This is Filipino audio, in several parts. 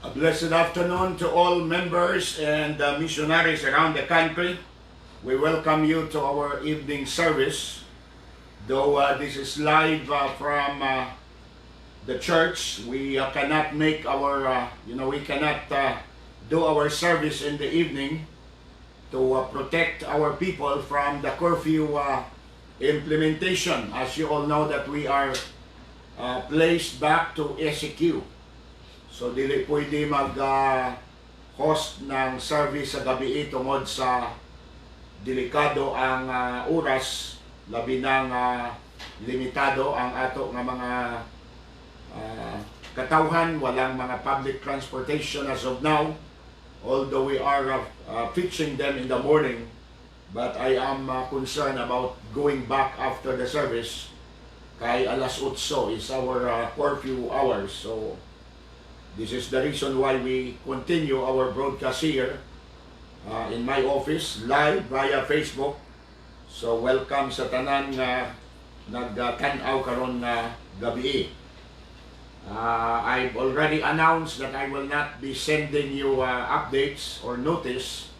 A blessed afternoon to all members and missionaries around the country. We welcome you to our evening service. Though this is live from the church, we cannot make our, we cannot do our service in the evening to protect our people from the curfew implementation. As you all know that we are placed back to SEQ. So dili pwede mag-host ng service sa gabi tungod sa delikado ang oras, labi ng limitado ang ato nga mga katawhan, walang mga public transportation as of now, although we are fixing them in the morning, but I am concerned about going back after the service kay alas 8 is our curfew hours. So this is the reason why we continue our broadcast here in my office, live via Facebook. So welcome sa tanan nga nagtanaw karon nga gabi. I've already announced that I will not be sending you updates or notice.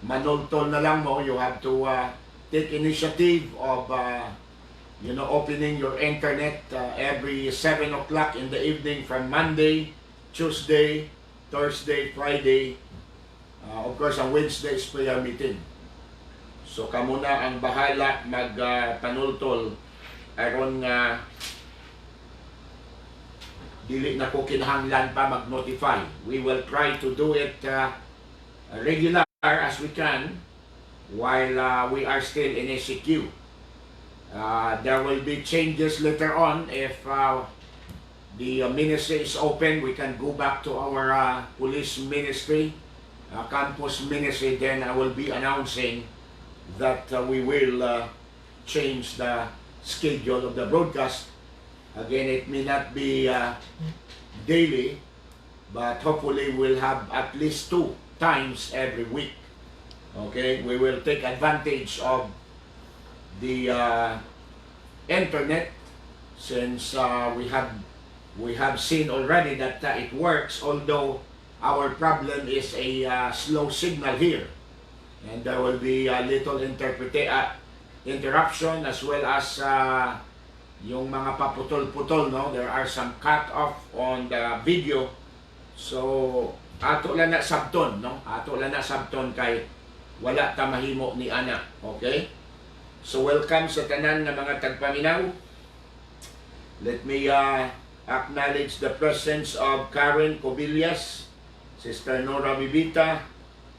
Manultol na lang mo. You have to take initiative of opening your internet every 7 o'clock in the evening from Monday, Tuesday, Thursday, Friday, of course, ang Wednesday is prayer meeting. So, kamo na ang bahala magpanultol aron nga dili na ko kinahanglan pa mag-notify. We will try to do it regular as we can while we are still in SEQ. There will be changes later on if the ministry is open. We can go back to our police ministry, campus ministry. Then I will be announcing that we will change the schedule of the broadcast. Again, it may not be daily, but hopefully we'll have at least 2 times every week. Okay, we will take advantage of the internet since we have seen already that it works, although our problem is a slow signal here, and there will be a little interruption as well as yung mga paputol-putol, no? There are some cut off on the video, so ato lang na sabton, no? Ato lang na sabton kay wala ta mahimo ni ana. Okay, so welcome sa tanan nga mga tagpaminaw. Let me acknowledge the presence of Karen Cobillas, Sister Nora Bibita,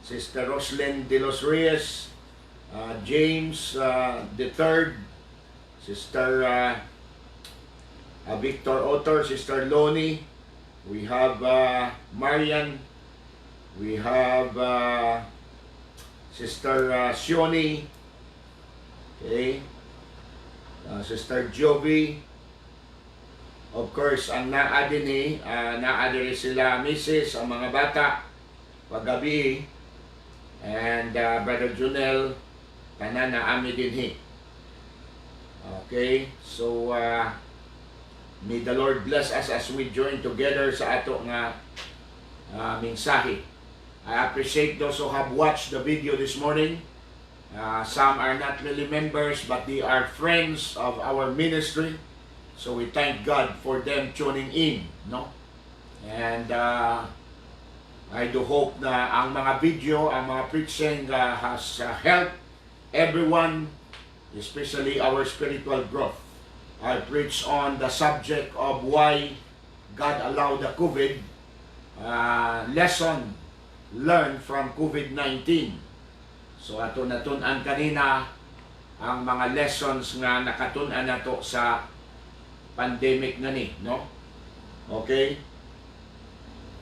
Sister Roslyn De Los Reyes, James III, Sister Victor Otter, Sister Loni, we have Marian, we have Sister Sioni, okay, Sister Jovi. Of course, ang naadini, naadiri sila misis, ang mga bata, paggabi, and Brother Junel, tanan na ami dinhi. Okay, so may the Lord bless us as we join together sa ato nga mensahe. I appreciate those who have watched the video this morning. Some are not really members, but they are friends of our ministry. So we thank God for them tuning in, no? And I do hope na ang mga video, ang mga preaching has helped everyone, especially our spiritual growth. I preach on the subject of why God allowed the COVID, lesson learned from COVID-19. So ato natun-an kanina ang mga lessons nga nakatun-an nato sa pandemic na ni, no? Okay?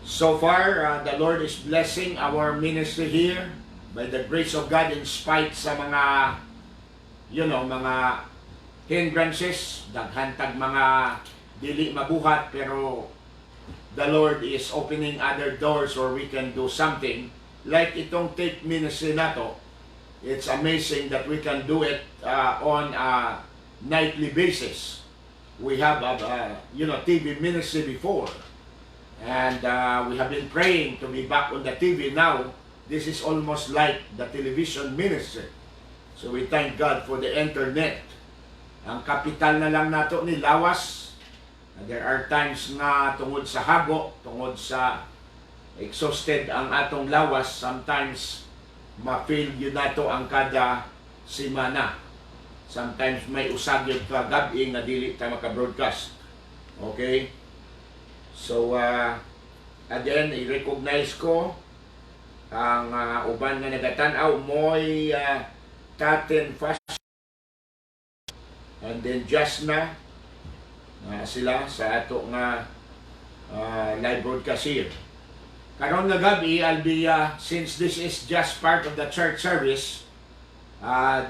So far, the Lord is blessing our ministry here by the grace of God in spite sa mga, mga hindrances, daghantag mga dili mabuhat, pero the Lord is opening other doors where we can do something. Like itong take ministry na to, it's amazing that we can do it on a nightly basis. We have TV ministry before, And we have been praying to be back on the TV now. This is almost like the television ministry. So we thank God for the internet. Ang kapital na lang nato ni lawas. There are times na tungod sa hago, tungod sa exhausted ang atong lawas, sometimes ma-fail yun nato ang kada semana. Sometimes may usagid ka gabi nga dili ta maka-broadcast. Okay? So, again, i-recognize ko ang uban nga nagatanaw mo'y Taten Fashion and then just na sila sa ato nga live broadcast here. Karon nga gabi, I'll be, since this is just part of the church service,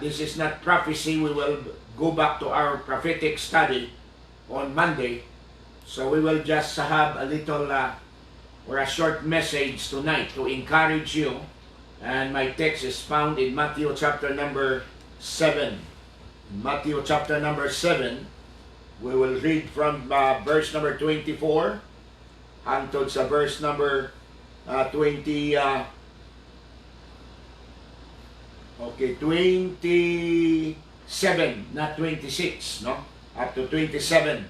this is not prophecy, we will go back to our prophetic study on Monday. So we will just have a little or a short message tonight to encourage you. And my text is found in Matthew chapter number 7. Matthew chapter number 7, we will read from verse number 24 hangtod sa verse number 27, not 26, no? Up to 27.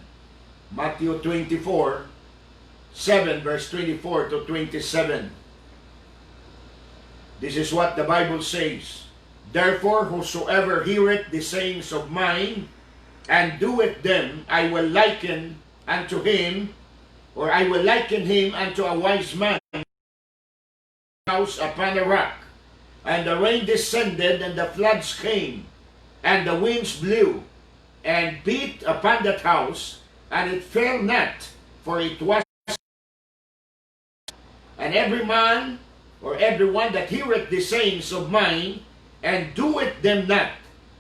Matthew 24, 7, verse 24 to 27. This is what the Bible says. Therefore, whosoever heareth the sayings of mine, and doeth them, I will liken unto him, or I will liken him unto a wise man, house upon a rock. And the rain descended, and the floods came, and the winds blew, and beat upon that house, and it fell not, for it was. And every man, or everyone that heareth the sayings of mine, and doeth them not,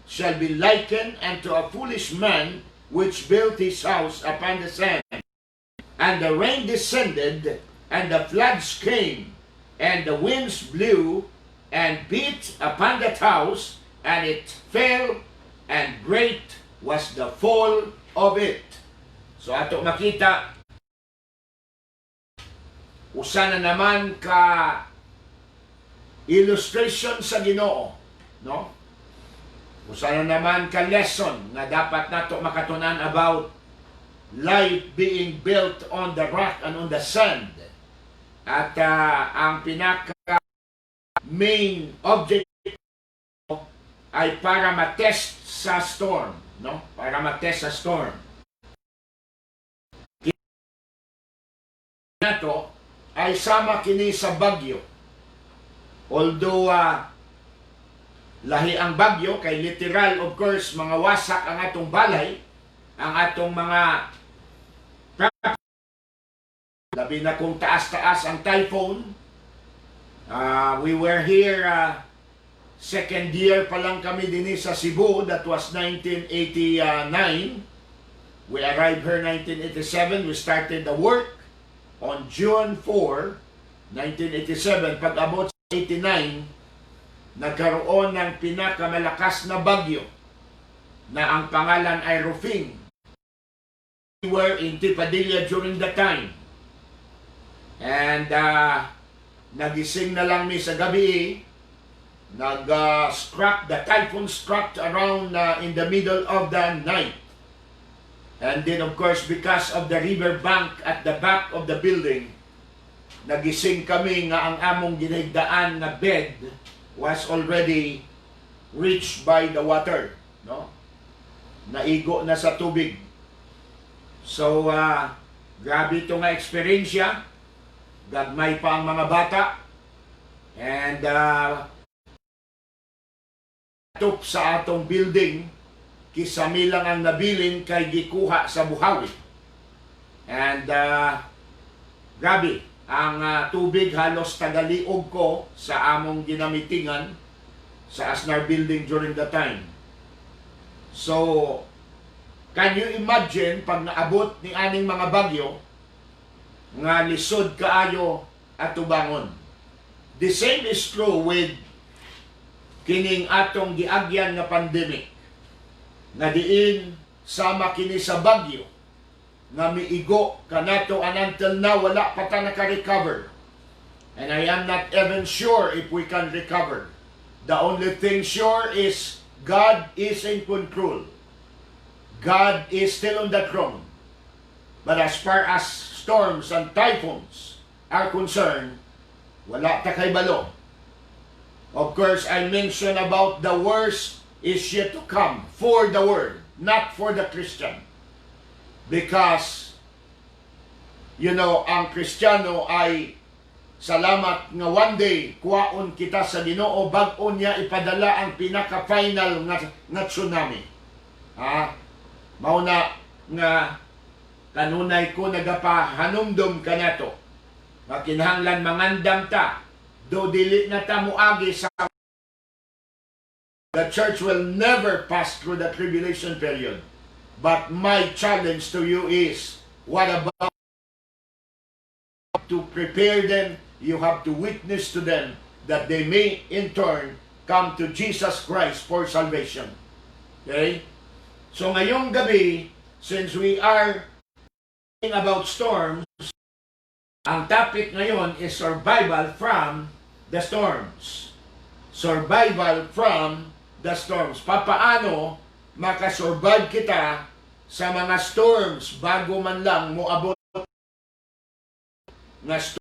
shall be likened unto a foolish man, which built his house upon the sand. And the rain descended, and the floods came, and the winds blew, and beat upon that house, and it fell, and great was the fall of it. So ato makita, usa na naman ka illustration sa Ginoo, no? Usa na naman ka lesson nga dapat nato makatunan about life being built on the rock and on the sand. At ang pinaka main object ay para matest sa storm, no? Para matest sa storm. Nato ay sama kini sa bagyo. Although lahi ang bagyo kay literal, of course, mga wasak ang atong balay, ang atong mga labi na kung taas-taas ang typhoon. We were here second year pa lang kami din sa Cebu. That was 1989. We arrived here 1987. We started the work on June 4, 1987. Pag-abot sa 89, nagkaroon ng pinakamalakas na bagyo na ang pangalan ay Rufing. We were in Tipadilla during that time. And nagising na lang mi sa gabi. The typhoon struck around in the middle of the night. And then of course, because of the river bank at the back of the building, nagising kami nga ang among ginhigdaan na bed was already reached by the water, no? Naigo na sa tubig. So, grabe ito nga eksperyensya. Gagmay pa ang mga bata. And tup sa atong building, kisami lang ang nabilin kay gikuha sa buhawi. And grabe, ang tubig halos tagaliog ko sa among ginamitingan sa S.W.O.R.D building during the time. So, can you imagine pag naabot ni aning mga bagyo nga lisod kaayo at tubangon? The same is true with kining atong giagyan nga pandemic, nga diin sama kini sa bagyo nga miigo kanato, and until now wala pa ta naka-recover. And I am not even sure if we can recover. The only thing sure is God is in control. God is still on the throne. But as far as storms and typhoons are concerned, wala ta kay balo. Of course, I mentioned about the worst is yet to come for the world, not for the Christian. Because, ang Kristiyano ay salamat nga one day, kuwaon kita sa Ginoo, bag-o niya ipadala ang pinaka-final nga tsunami. Mauna nga kanunay ko nagapahanumdum ka na to. Makinahanglan mangandam ta, do dili na ta muagi sa the church will never pass through the tribulation period. But my challenge to you is, what about to prepare them? You have to witness to them that they may in turn come to Jesus Christ for salvation. Okay? So ngayong gabi, since we are talking about storms, ang topic ngayon is survival from the storms. Survival from the storms. Papaano makasurvive kita sa mga storms bago man lang moabot na storms?